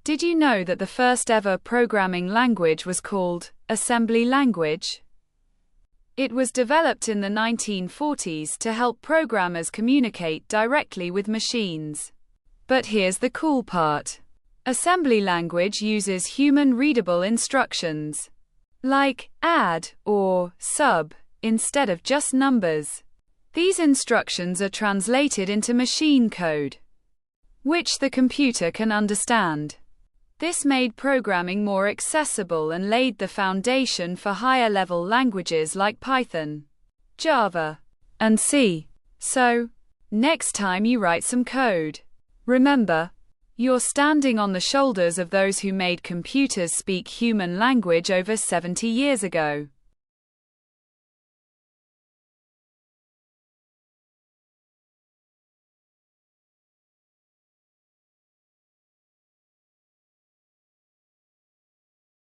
Did you know that the first ever programming language was called assembly language? It was developed in the 1940s to help programmers communicate directly with machines. But here's the cool part. Assembly language uses human-readable instructions, like add or sub, instead of just numbers. These instructions are translated into machine code, which the computer can understand. This made programming more accessible and laid the foundation for higher-level languages like Python, Java, and C. So, next time you write some code, remember, you're standing on the shoulders of those who made computers speak human language over 70 years ago.